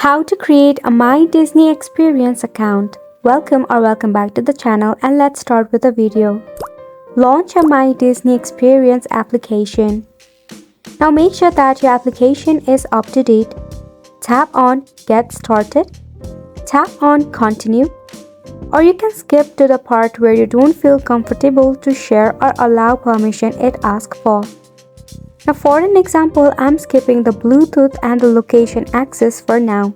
How to create a My Disney Experience account. Welcome back to the channel, and let's start with the video. Launch a My Disney Experience application. Now make sure that your application is up to date. Tap on Get Started. Tap on Continue. Or you can skip to the part where you don't feel comfortable to share or allow permission it asks for. Now for an example, I'm skipping the Bluetooth and the location access for now.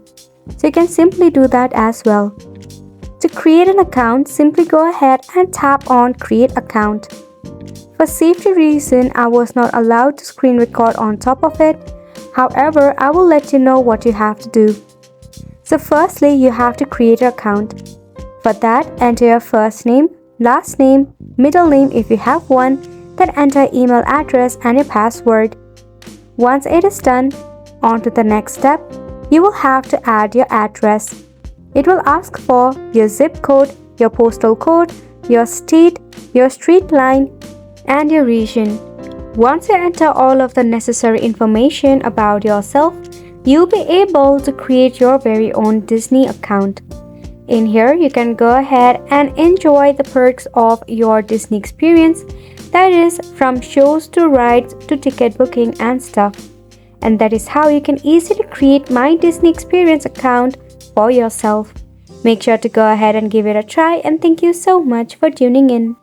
So you can simply do that as well. To create an account, simply go ahead and tap on Create Account. For safety reason, I was not allowed to screen record on top of it. However, I will let you know what you have to do. So firstly, you have to create an account. For that, enter your first name, last name, middle name if you have one, then enter email address and your password. Once it is done, on to the next step, you will have to add your address. It will ask for your zip code, your postal code, your state, your street line, and your region. Once you enter all of the necessary information about yourself, you'll be able to create your very own Disney account. In here, you can go ahead and enjoy the perks of your Disney experience. That is, from shows to rides to ticket booking and stuff. And that is how you can easily create My Disney Experience account for yourself. Make sure to go ahead and give it a try, and thank you so much for tuning in.